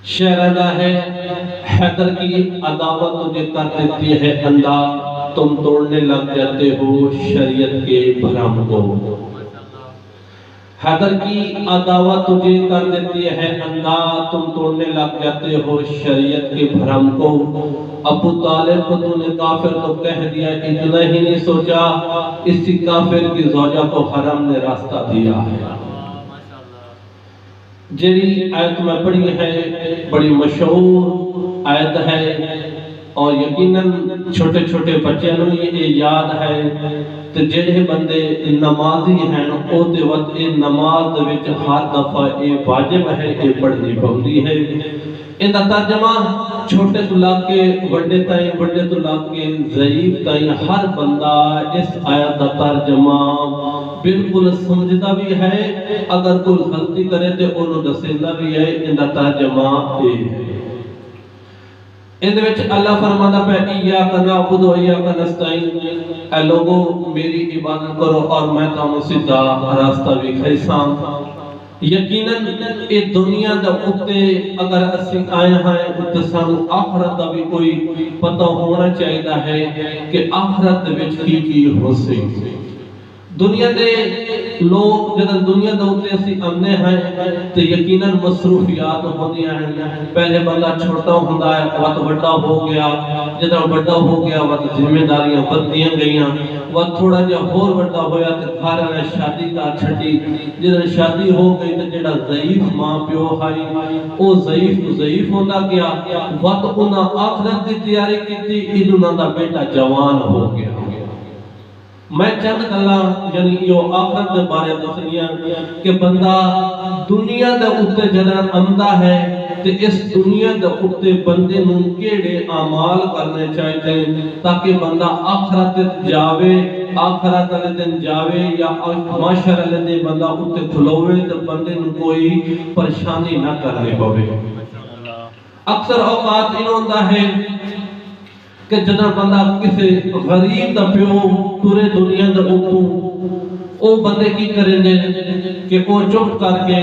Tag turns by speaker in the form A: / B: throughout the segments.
A: شہزادہ ہے حیدر کی عداوت تجھے کر دیتی ہے اندھا، تم توڑنے لگ جاتے ہو شریعت کے بھرم کو۔ حیدر کی عداوت تجھے کر دیتی ہے اندھا، تم توڑنے لگ جاتے ہو شریعت کے بھرم کو۔ ابو طالب کو تو نے کافر تو کہہ دیا، اتنا ہی نہیں سوچا اسی کافر کی زوجہ کو حرم نے راستہ دیا ہے۔ جیڑی آیت میں پڑھی ہے بڑی مشہور آیت ہے، اور یقیناً چھوٹے چھوٹے بچوں نے یہ یاد ہے کہ جڑے بندے نمازی ہیں او دے وقت یہ نماز وچ ہر دفعہ یہ واجب ہے، یہ پڑھنی پوندی ہے۔ ان دا ترجمہ چھوٹے تو لگ کے بڑے تائیں، بڑے تو لگ کے ضعیف تائیں ہر بندہ اس آیت دا ترجمہ بالکل سمجھدا بھی ہے، اگر کوئی غلطی کرے تے انہوں دسیندا بھی ہے۔ ان دا ترجمہ یہ ہے، ان وچ اللہ فرماتا ہے ایاک نعبد و ایاک نستعین، اے لوگو میری عبادت کرو اور میں تمہیں سیدھا راستہ دکھائیساں۔ یقیناً یہ دنیا دا اتے اگر اسی آئے ہیں تو سانو آخرت دا بھی کوئی پتہ ہونا چاہیے ہے کہ آخرت وچ کی ہو سی۔ دنیا دے لوگ جدن دنیا دے اتے اسی امنے ہیں تو یقیناً مصروفیات ہوندی ہیں۔ پہلے بندہ چھوٹا ہوندا ہے، وقت بڑا ہو گیا، جدن بڑا ہو گیا وقت ذمہ داریاں بڑھدیاں گئیاں، وقت تھوڑا جا اور بڑا ہویا تو گھر والے شادی کر چھڈی، جدن شادی ہو گئی تو جڑا ضعیف ماں پیو ہے او ضعیف تو ضعیف ہوندا گیا، وقت انہاں آخرت دی تیاری کیتی، ادھ انہاں دا بیٹا جوان ہو گیا۔ میں چند گلاں یعنی یہ آخرت کے بارے دسنیاں کہ بندہ دنیا دے اوتے جدن آندا ہے تے اس دنیا دے اوتے بندے نوں کیڑے اعمال کرنے چاہیے تاکہ بندہ آخرت جاوے، آخرت والے دن جاوے یا معاشر والے دن بندہ اوتے کھلوے تے بندے نوں کوئی پریشانی نہ کرنی پوے۔ اکثر اوقات یہ ہوتا ہے کہ جدن بندہ کسی غریب دا پیو پورے دنیا دا اوتوں او بندے کی کریں گے کہ وہ چپ کر کے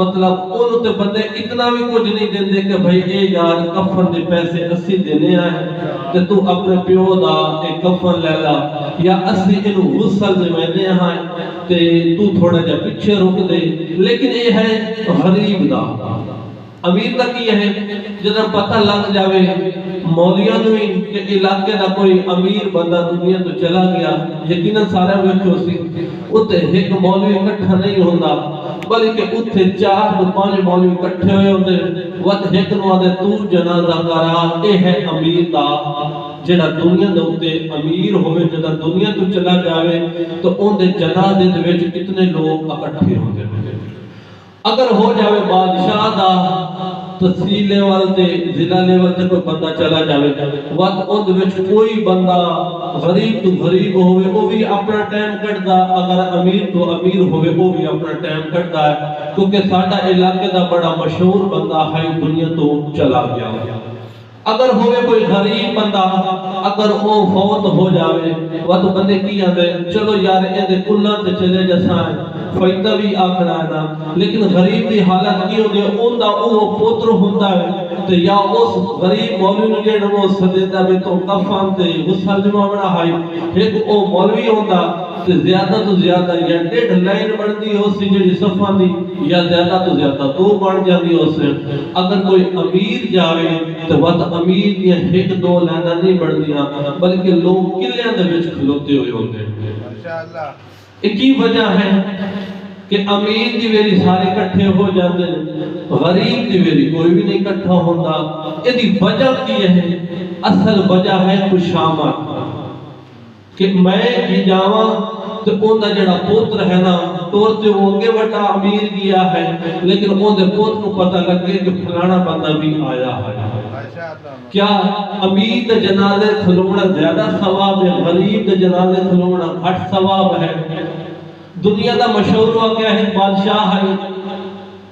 A: مطلب انہوں تے بندے اتنا بھی کچھ نہیں دیں دے کہ بھئی اے یار کفن دے پیسے اسی دینے آئے کہ تو اپنے پیو دا ایک کفن لے لا، یا اسی انہوں غسل دے میں دے آئے تے تو تھوڑا جا پچھے رک دے، لیکن یہ ہے غریب دا۔ امیر دا کی ہے جدن پتہ لگ جاوے مولیاں نویں کہ علاقے دا کوئی امیر بندہ دنیا تو چلا گیا، یقیناً سارے ویکھو سی اتے ایک مولوی اکٹھا نہیں ہوندا بلکہ اتھے 4 تو 5 مولوی اکٹھے ہوئے ہوندے، ود ایک نو آدھے تو جنازہ کرا، اے ہے امیر دا جڑا دنیا دے اوتے امیر ہوئے جدن دنیا تو چلا جاوے تو ان دے جنازے دے وچ کتنے لوگ اکٹھے ہوندے۔ اگر ہو جاوے بادشاہ دا تحصیل لیول تے ضلع لیول تے کوئی بندہ چلا جاوے وقت اون وچ کوئی بندہ غریب تو غریب ہوئے وہ بھی اپنا ٹائم کٹدا، اگر امیر تو امیر ہوئے وہ بھی اپنا ٹائم کٹدا ہے، کیونکہ ساڈا علاقے دا بڑا مشہور بندہ ہے دنیا تو چلا گیا۔ اگر ہوئے کوئی غریب بندہ اگر وہ فوت ہو جاوے وہ تو بندے کی آدھے چلو یار اندے کلہ تے چلے جسائیں فائدہ بھی آخر آنا، لیکن غریب دی حالت کی ہوگی ان دا وہ پوتر ہوندہ ہے تو یا اس غریب مولوی نے جیڑا وہ صدیدہ بھی تو کفان تے غسل جمع بنا ہے، ایک او مولوی ہوندہ تو زیادہ تو زیادہ یا 1.5 لائن بڑھتی ہو سی جڑی صفحہ دی یا زیادہ تو زیادہ 2 بڑھ جاتی ہو سے۔ اگر کوئی امیر جاوے تو وقت امیر دیا 1-2 لائنہ نہیں بڑھ دیا بلکہ لوگ کلیاں دے وچ کھلوتے ہوئے ہوتے ہیں۔ ایک ہی وجہ ہے کہ امیر دی ویری سارے کٹھے ہو جاتے ہیں، غریب دی ویری کوئی بھی نہیں کٹھا ہوندہ۔ یہ دی وجہ کی ہے؟ اصل وجہ ہے خوشامد کہ میں جی جاواں تو اون دا جڑا پوتر ہے نا طور تے وہ اگے وٹا امیر گیا ہے لیکن اون دے پوتر کو پتہ لگے کہ پھلانا بندہ بھی آیا ہے۔ کیا امیر دے جنازے کھلونا زیادہ ثواب ہے، غریب دے جنازے کھلونا گھٹ ثواب ہے؟ دنیا دا مشہور واقعہ ہے، بادشاہ ہے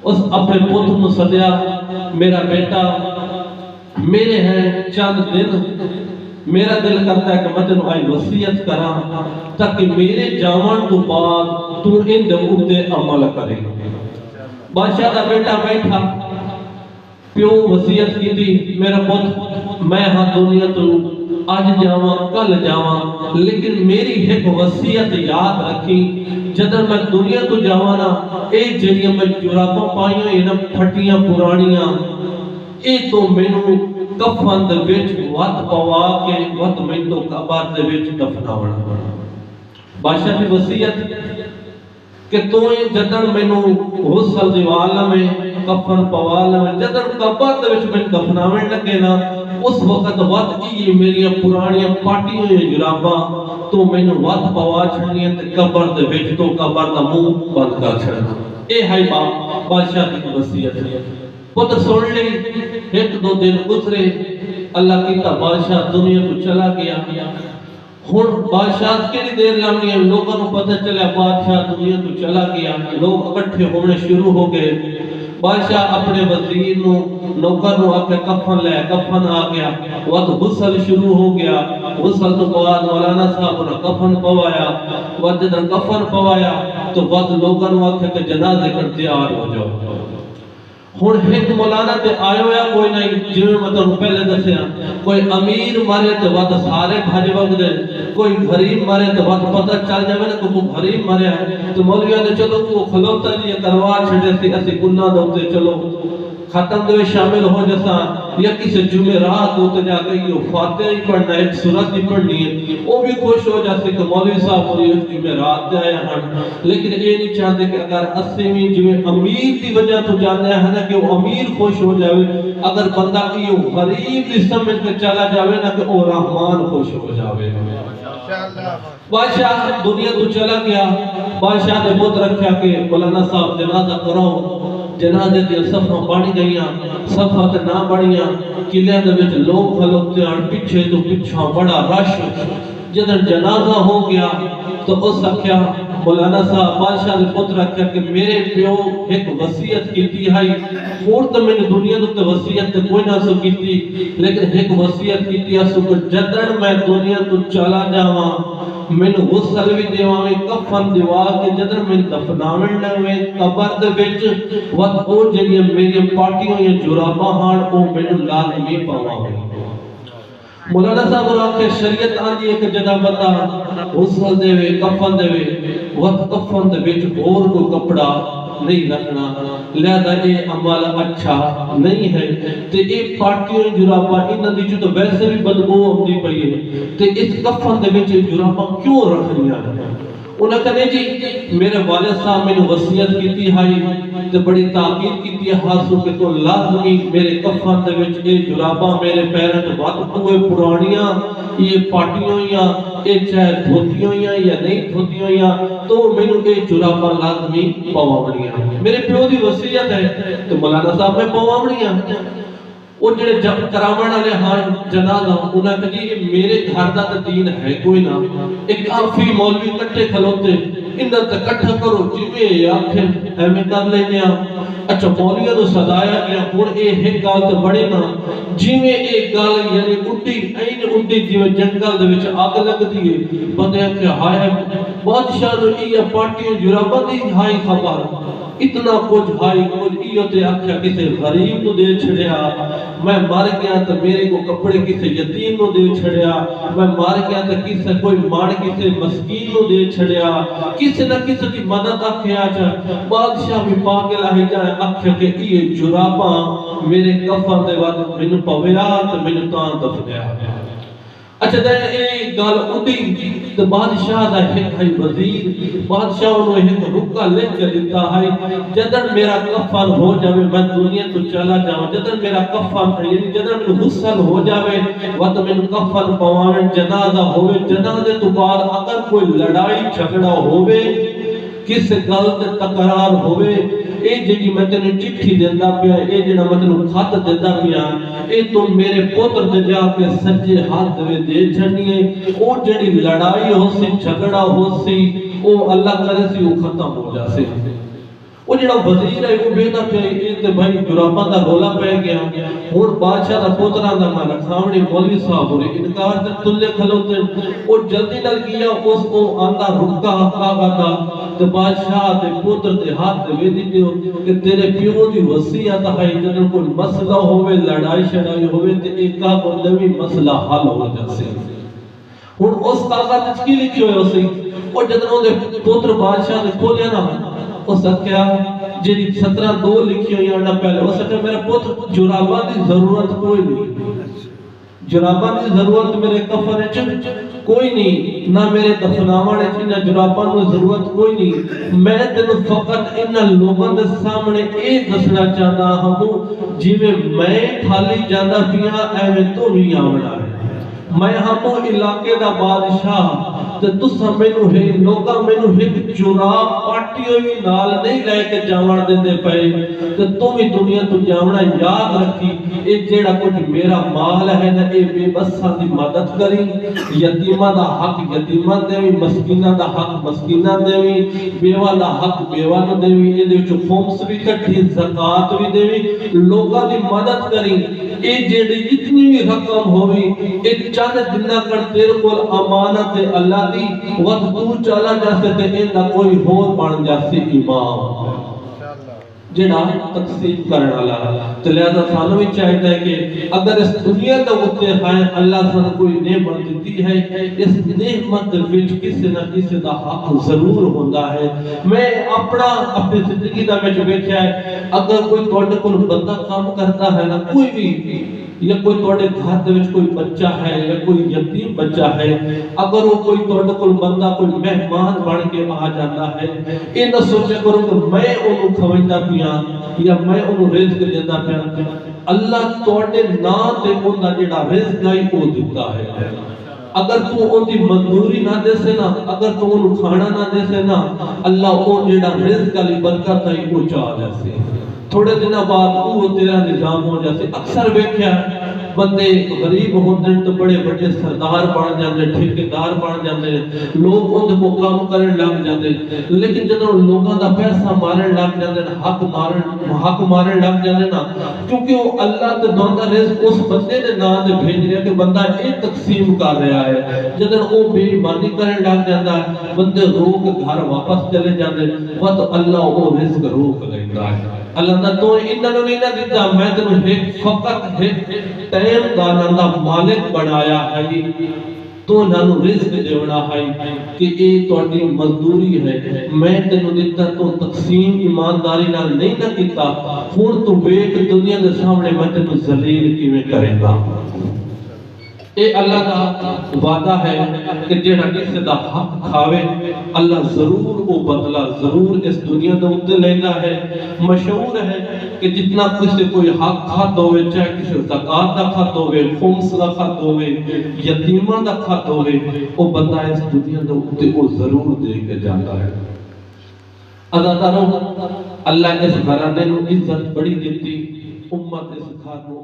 A: اس اپنے پوتر کو سدیا، میرا بیٹا میرے ہیں چند دن، میرا دل کرتا ہے کہ میں تینوں آئی وصیت کراں تاکہ میرے جاون تو بعد تو ان دے اوتے عمل کرے۔ بادشاہ دا بیٹا بیٹھا پیو وصیت کی تھی میرا پت میں ہاں دنیا تو آج جاواں کل جاواں لیکن میری ایک وصیت یاد رکھی جدر میں دنیا تو جاواں نا اے جڑیاں میں جراباں پائیاں یہ نا پھٹیاں پرانیاں اے تو مینوں کفن دے وچ وت پوا کے وت میں تو قبر دے وچ دفناونا۔ بادشاہ کی وصیت کہ تو جدر مینوں غسل دی عالم میں کفن پوال میں جدر قبر دے وچ میں دفناویں لگے نا اس وقت وقت یہ میری پرانی پاٹی ہوئی جراباں تو مینوں وقت پوا چھڑنی تے قبر دے وچ تو قبر دا منہ بند کر چھڑنا۔ اے ہے باپ بادشاہ کی وصیت پتر سن لے۔ ایک دو دن گزرے اللہ کی تا بادشاہ دنیا کو چلا گیا۔ ہن بادشاہ کتنی دیر لگنی ہے لوگوں کو پتہ چلا بادشاہ دنیا تو چلا گیا۔ لوگ اکٹھے ہونے شروع ہو گئے۔ بادشاہ اپنے وزیر نو نوکر نو آکے کفن لے کفن آ گیا وقت غسل شروع ہو گیا۔ غسل تو بعد مولانا صاحب نے کفن پوایا وقت جدن کفن پوایا تو وقت لوگوں نو آکے کہ جنازے کر تیار ہو جاؤ۔ ہن ایک مولانا تے آیا ہویا کوئی نہیں جویں مطلب پہلے دسیا کوئی امیر مرے تو وقت سارے بھج وگ دے کوئی غریب مرے تو وقت پتہ چل جاوے نا کہ وہ غریب مرے ہے تو مولویوں نے چلو وہ کھلوتا جی کروا چھڑے سی اسی گناہ دوتے چلو ختم دے شامل ہو جیسا یا کسی جمعرات ہوتے جا کے یہ فاتحہ ہی پڑھنا ایک سورت ہی پڑھنی ہے وہ بھی خوش ہو جاتے کہ مولوی صاحب اور یہ جمعرات جائے ہیں لیکن یہ نہیں چاہتے کہ اگر اسیمی جو امیر کی وجہ تو جانے ہیں نا کہ وہ امیر خوش ہو جاوے اگر بندہ کی غریب اس سمجھ کے چلا جاوے نا کہ وہ رحمان خوش ہو جاوے۔ بادشاہ دنیا تو چلا گیا۔ بادشاہ نے بہت رکھا کہ مولانا صاحب جنازہ کرو جنازے دیا صفحہ بڑھ گئیاں صفحہ تے نہ بڑھیاں قلعے دے وچ لوگ کھلوتے ہیں پیچھے تو پیچھا بڑا رش جدن جنازہ ہو گیا تو اس آکھیا مولانا صاحب بادشاہ نے پتر رکھا کہ میرے پیو ایک وصیت کیتی ہے اور تو میں نے دنیا تے وصیت تے کوئی نہ سو کیتی لیکن ایک وصیت کیتی ہے سو کہ جدن میں دنیا تو چلا جاواں میں غسل بھی دیواں کفن دیوا کے جدن میں دفناون لگے قبر دے وچ وقت او جڑی میری پارٹیاں یا جراباں ہان او مینوں لازمی پاواں۔ مولانا صاحب راکھے شریعت آندی ہے کہ جدہ بندہ غسل دے وے کفن دے وے وقت کفن دے وچ اور کوئی کپڑا نہیں رکھنا لہذا یہ عمل اچھا نہیں ہے تے یہ پارٹیاں جراباں انہاں دی جو تو ویسے بھی بدبو ہوندی پئی ہے تے اس کفن دے وچ جراباں کیوں رکھنیاں انہاں کہنے جی میرے والد صاحب میں نے وصیت کیتی ہے تے بڑی تاکید کیتی ہے حاصل کہ تو لازمی میرے کفن دے وچ یہ جراباں میرے پیروں تے وقت ہوئے پرانیاں یہ پارٹیاں یا یہ چاہے دھوتیاں یا نہیں دھوتیاں تو مینوں یہ جراباں لازمی پواونیاں میرے پیو دی وصیت ہے تو مولانا صاحب میں پواونیاں وہ جڑے جب کراون والے ہاں جنازہ انہاں کہ جی میرے گھر دا دین ہے کوئی نہ ایک کافی مولوی کٹھے کھلوتے انہاں تے اکٹھا کرو جویں آکھیں ایویں کر لینے آ اچھا مولویوں نوں سدایا گیا ہن یہ ایک گل تے بڑی نہ جویں ایک گل یعنی اڈی این اڈی جویں جنگل دے وچ اگ لگدی ہے بندے کہ ہائے بادشاہ نوں یہ پارٹی جراباں دی ہائی خبر اتنا کچھ ہائی کچھ ایو تے آکھیا کسے غریب نو دے چھڑیا میں مر گیا تو میرے کو کپڑے کسے یتیم نو دے چھڑیا میں مر گیا تو کسے کوئی ماڑ کسے مسکین نو دے چھڑیا کسے نہ کسے دی مدد آکھیا جائے بادشاہ بھی پاگل آئی جائے آکھیا کہ یہ جراباں میرے کفن دے وقت مینوں پویا تو مینوں تاں دفنیا اچھا دے ایک گل اڈی تو بادشاہ دا ایک ہے وزیر بادشاہ انہوں ایک رکا لکھ کے دیتا ہے جدن میرا کفن ہو جاوے میں دنیا تو چلا جاؤں جدن میرا کفن یعنی جدن میں غسل ہو جاوے وقت میں کفن پوانے جنازہ ہوئے جنازے تو بعد اگر کوئی لڑائی جھگڑا ہوئے کس گل تے تکرار ہوئے اے جڑی میں تینوں چٹھی دیندا پیا اے جڑا میں تینوں خط دیندا پیا اے تو میرے پتر تے جا کے سجے ہاتھ دے چھڑنی ہے او جڑی لڑائی ہو سی جھگڑا ہو سی او اللہ کرے سی او ختم ہو جاسے وہ جڑا وزیر ہے وہ بیٹا پہ تے بھائی جراباں دا رولا پہ گیا ہن بادشاہ دا پوترا دا مانا سامنے مولوی صاحب ہوئے انکار تے تلے کھلوتے وہ جلدی نال گیا اس کو آندا رکا آگا دا تے بادشاہ دے پتر دے ہاتھ دے وے دیو کہ تیرے پیو دی وصیت ہے جدوں کوئی مسئلہ ہوے لڑائی شڑائی ہوے تے ایک کا کوئی مسئلہ حل ہو جاسے ہن اس کاغذ وچ کی لکھی ہوئے سی او جدوں دے پتر بادشاہ نے کھولیا نا اس کیا جڑی 17:2 لکھی ہوئی ہے پہلے اس نے میرا پتر جراباں دی ضرورت کوئی نہیں جراباں دی ضرورت میرے کفن وچ کوئی نہیں نہ میرے دفناوان وچ نہ جراباں دی ضرورت کوئی نہیں میں تینوں فقط ان لوگوں دے سامنے اے دسنا چاہتا ہوں جویں میں کھالی جاندا پیاں ایویں تو بھی آونا ہے میں ہمو علاقے دا بادشاہ تے تساں مینوں ہے لوکاں مینوں ایک جراب پاٹی ہوئی نال نہیں لے کے جاون دیندے پئے تے تو بھی دنیا تو جاونا یاد رکھی اے جیڑا کچھ میرا مال ہے نا اے بے بساں دی مدد کری یتیماں دا حق یتیماں دیویں مسکیناں دا حق مسکیناں دیویں بیواں دا حق بیواں نوں دیویں اے دے وچ خمس بھی کٹھی زکات بھی دیویں لوکاں دی مدد کری اے جیڑی جتنی بھی رقم ہوئی اے چند جنہ کر تیرے کول امانت ہے اللہ دی وقت تو چلا جاسے تے ایندا کوئی ہور بن جاسے امام جڑا تقسیم کرنے والا تو لہذا سانو بھی چاہیے ہے کہ اگر اس دنیا دے اوتے ہے اللہ سانو کوئی نعمت دیتی ہے اس نعمت وچ کسی نہ کسی دا حق ضرور ہوندا ہے میں اپنی زندگی دا وچ ویکھیا ہے اگر کوئی تواڈے کول بندہ کام کرتا ہے نا کوئی بھی یا کوئی تواڈے گھر دے وچ کوئی بچہ ہے یا کوئی یتیم بچہ ہے اگر وہ کوئی تواڈے کول بندہ کوئی مہمان بن کے آ جاتا ہے اے نہ سوچے کرو کہ میں اونوں کھوائندا پیاں یا میں اونوں رزق دیندا پیاں اللہ تواڈے نام تے اوندا جڑا رزق ہے او دیندا ہے اگر تو اون دی منظوری نہ دے سے نا اگر تو اونوں کھانا نہ دے سے نا اللہ او جڑا رزق علی برکت ہے او چا دے سے تھوڑے دن بعد وہ تیرا نظام ہو جاتے اکثر ویکھیا بندے غریب ہوندے تو بڑے بڑے سردار بن جاندے ٹھیکیدار بن جاندے لوگ ان کو کام کرن لگ جاندے لیکن جدوں لوگاں دا پیسہ مارن لگ جاندے حق مارن لگ جاندے نا کیونکہ وہ اللہ تے دوندا رزق اس بندے دے نام تے بھیج رہا کہ بندہ اے تقسیم کر رہا ہے جدوں وہ بے ایمانی کرن لگ جاندا ہے بندے رو کے گھر واپس چلے جاندے تو اللہ وہ رزق روک لیندا ہے اللہ تعالیٰ تو انہوں نے نہیں دیتا میں تنوں ایک فقط ایک ٹائم دانہ دا مالک بنایا ہے تو انہوں رزق دیونا ہے کہ اے تواڈی مزدوری ہے میں تنوں دیتا تو تقسیم ایمانداری نال نہیں نہ کیتا ہن تو ویکھ دنیا دے سامنے میں تنوں ذلیل کیویں کریں گا اے اللہ کا وعدہ ہے کہ جڑا کسی دا حق کھاوے اللہ ضرور وہ بدلہ ضرور اس دنیا دے اوتے لیندا ہے مشہور ہے کہ جتنا کسی کوئی حق کھاتا ہوئے چاہے کسی زکات دا کھاتا ہوئے خمس دا کھاتا ہوئے یتیماں دا کھاتا ہوئے وہ بندہ اس دنیا دے اوتے وہ ضرور دے کے جاتا ہے عزیزانو اللہ اس گھرانے نو عزت بڑی دیتی امت اس گھر نو